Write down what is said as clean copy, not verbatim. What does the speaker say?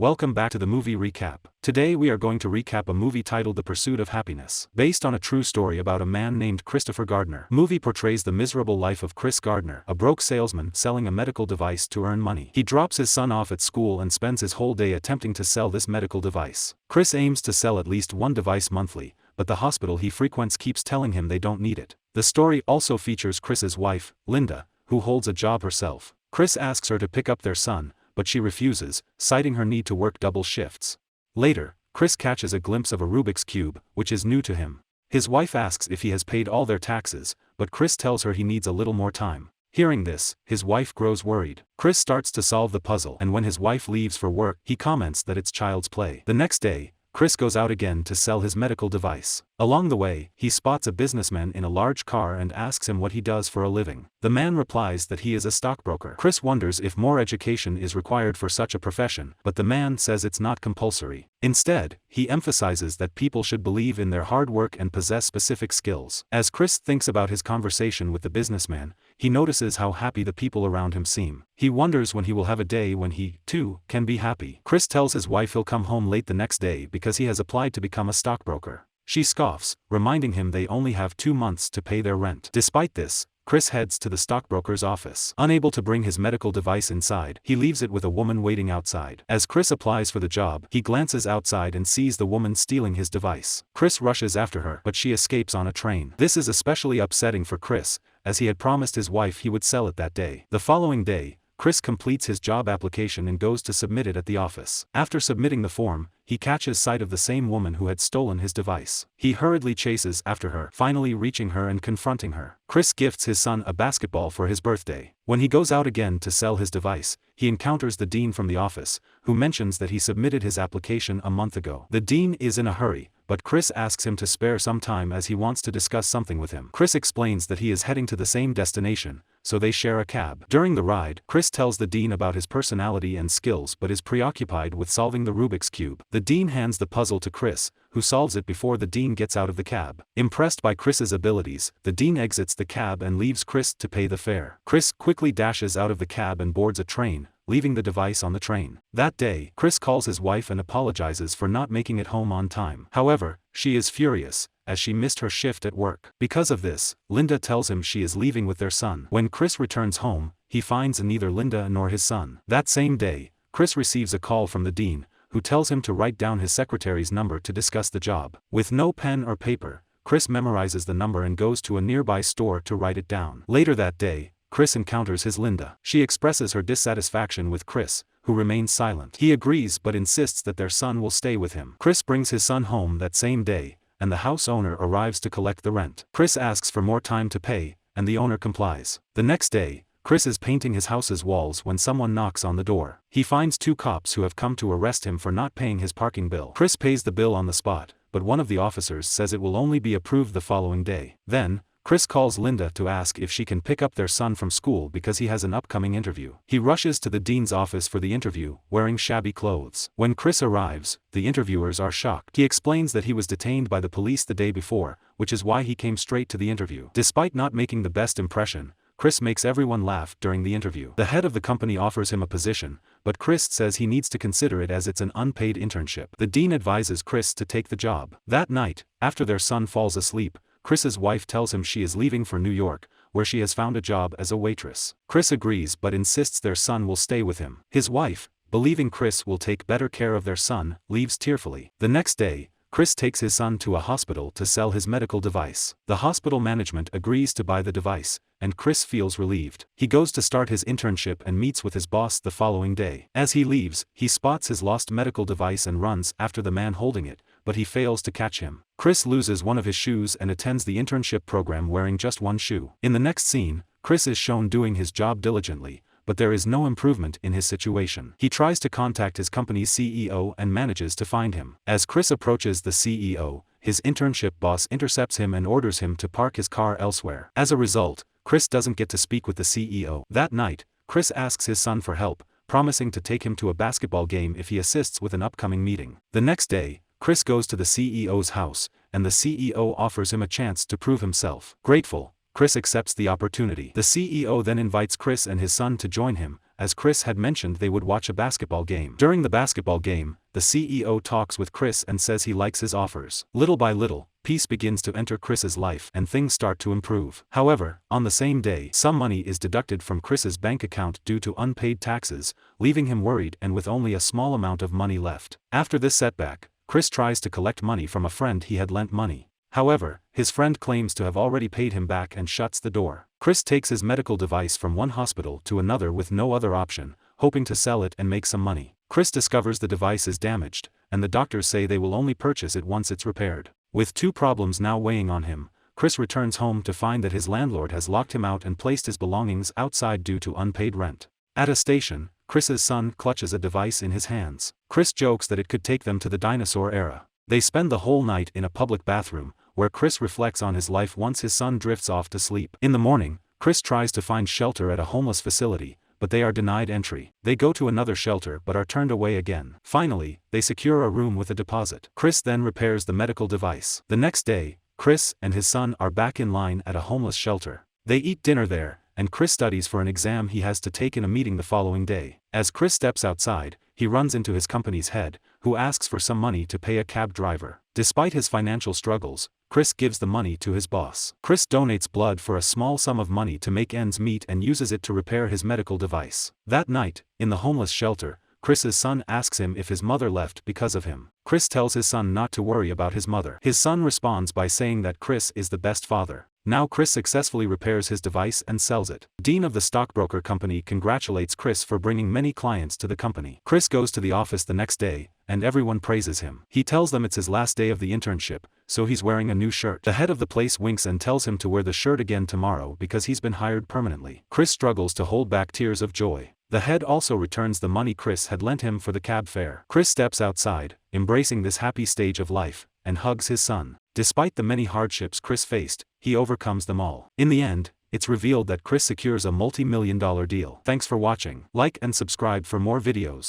Welcome back to the movie recap. Today we are going to recap a movie titled The Pursuit of Happiness, based on a true story about a man named Christopher Gardner. Movie portrays the miserable life of Chris Gardner, a broke salesman selling a medical device to earn money. He drops his son off at school and spends his whole day attempting to sell this medical device. Chris aims to sell at least one device monthly, but the hospital he frequents keeps telling him they don't need it. The story also features Chris's wife, Linda, who holds a job herself. Chris asks her to pick up their son, but she refuses, citing her need to work double shifts. Later, Chris catches a glimpse of a Rubik's Cube, which is new to him. His wife asks if he has paid all their taxes, but Chris tells her he needs a little more time. Hearing this, his wife grows worried. Chris starts to solve the puzzle, and when his wife leaves for work, he comments that it's child's play. The next day, Chris goes out again to sell his medical device. Along the way, he spots a businessman in a large car and asks him what he does for a living. The man replies that he is a stockbroker. Chris wonders if more education is required for such a profession, but the man says it's not compulsory. Instead, he emphasizes that people should believe in their hard work and possess specific skills. As Chris thinks about his conversation with the businessman, he notices how happy the people around him seem. He wonders when he will have a day when he, too, can be happy. Chris tells his wife he'll come home late the next day because he has applied to become a stockbroker. She scoffs, reminding him they only have 2 months to pay their rent. Despite this, Chris heads to the stockbroker's office. Unable to bring his medical device inside, he leaves it with a woman waiting outside. As Chris applies for the job, he glances outside and sees the woman stealing his device. Chris rushes after her, but she escapes on a train. This is especially upsetting for Chris, as he had promised his wife he would sell it that day. The following day, Chris completes his job application and goes to submit it at the office. After submitting the form, he catches sight of the same woman who had stolen his device. He hurriedly chases after her, finally reaching her and confronting her. Chris gifts his son a basketball for his birthday. When he goes out again to sell his device, he encounters the dean from the office, who mentions that he submitted his application a month ago. The dean is in a hurry, but Chris asks him to spare some time as he wants to discuss something with him. Chris explains that he is heading to the same destination, so they share a cab. During the ride, Chris tells the dean about his personality and skills but is preoccupied with solving the Rubik's Cube. The dean hands the puzzle to Chris, who solves it before the dean gets out of the cab. Impressed by Chris's abilities, the dean exits the cab and leaves Chris to pay the fare. Chris quickly dashes out of the cab and boards a train, leaving the device on the train. That day, Chris calls his wife and apologizes for not making it home on time. However, she is furious, as she missed her shift at work. Because of this, Linda tells him she is leaving with their son. When Chris returns home, he finds neither Linda nor his son. That same day, Chris receives a call from the dean, who tells him to write down his secretary's number to discuss the job. With no pen or paper, Chris memorizes the number and goes to a nearby store to write it down. Later that day, Chris encounters his Linda. She expresses her dissatisfaction with Chris, who remains silent. He agrees but insists that their son will stay with him. Chris brings his son home that same day, and the house owner arrives to collect the rent. Chris asks for more time to pay, and the owner complies. The next day, Chris is painting his house's walls when someone knocks on the door. He finds 2 cops who have come to arrest him for not paying his parking bill. Chris pays the bill on the spot, but one of the officers says it will only be approved the following day. Then, Chris calls Linda to ask if she can pick up their son from school because he has an upcoming interview. He rushes to the dean's office for the interview, wearing shabby clothes. When Chris arrives, the interviewers are shocked. He explains that he was detained by the police the day before, which is why he came straight to the interview. Despite not making the best impression, Chris makes everyone laugh during the interview. The head of the company offers him a position, but Chris says he needs to consider it as it's an unpaid internship. The dean advises Chris to take the job. That night, after their son falls asleep, Chris's wife tells him she is leaving for New York, where she has found a job as a waitress. Chris agrees but insists their son will stay with him. His wife, believing Chris will take better care of their son, leaves tearfully. The next day, Chris takes his son to a hospital to sell his medical device. The hospital management agrees to buy the device, and Chris feels relieved. He goes to start his internship and meets with his boss the following day. As he leaves, he spots his lost medical device and runs after the man holding it, but he fails to catch him. Chris loses one of his shoes and attends the internship program wearing just one shoe. In the next scene, Chris is shown doing his job diligently, but there is no improvement in his situation. He tries to contact his company's CEO and manages to find him. As Chris approaches the CEO, his internship boss intercepts him and orders him to park his car elsewhere. As a result, Chris doesn't get to speak with the CEO. That night, Chris asks his son for help, promising to take him to a basketball game if he assists with an upcoming meeting. The next day, Chris goes to the CEO's house, and the CEO offers him a chance to prove himself. Grateful, Chris accepts the opportunity. The CEO then invites Chris and his son to join him, as Chris had mentioned they would watch a basketball game. During the basketball game, the CEO talks with Chris and says he likes his offers. Little by little, peace begins to enter Chris's life and things start to improve. However, on the same day, some money is deducted from Chris's bank account due to unpaid taxes, leaving him worried and with only a small amount of money left. After this setback, Chris tries to collect money from a friend he had lent money. However, his friend claims to have already paid him back and shuts the door. Chris takes his medical device from one hospital to another with no other option, hoping to sell it and make some money. Chris discovers the device is damaged, and the doctors say they will only purchase it once it's repaired. With two problems now weighing on him, Chris returns home to find that his landlord has locked him out and placed his belongings outside due to unpaid rent. At a station, Chris's son clutches a device in his hands. Chris jokes that it could take them to the dinosaur era. They spend the whole night in a public bathroom, where Chris reflects on his life once his son drifts off to sleep. In the morning, Chris tries to find shelter at a homeless facility, but they are denied entry. They go to another shelter but are turned away again. Finally, they secure a room with a deposit. Chris then repairs the medical device. The next day, Chris and his son are back in line at a homeless shelter. They eat dinner there, and Chris studies for an exam he has to take in a meeting the following day. As Chris steps outside, he runs into his company's head, who asks for some money to pay a cab driver. Despite his financial struggles, Chris gives the money to his boss. Chris donates blood for a small sum of money to make ends meet and uses it to repair his medical device. That night, in the homeless shelter, Chris's son asks him if his mother left because of him. Chris tells his son not to worry about his mother. His son responds by saying that Chris is the best father. Now Chris successfully repairs his device and sells it. Dean of the stockbroker company congratulates Chris for bringing many clients to the company. Chris goes to the office the next day, and everyone praises him. He tells them it's his last day of the internship, so he's wearing a new shirt. The head of the place winks and tells him to wear the shirt again tomorrow because he's been hired permanently. Chris struggles to hold back tears of joy. The head also returns the money Chris had lent him for the cab fare. Chris steps outside, embracing this happy stage of life, and hugs his son. Despite the many hardships Chris faced, he overcomes them all. In the end, it's revealed that Chris secures a multi-million-dollar deal. Thanks for watching. Like and subscribe for more videos.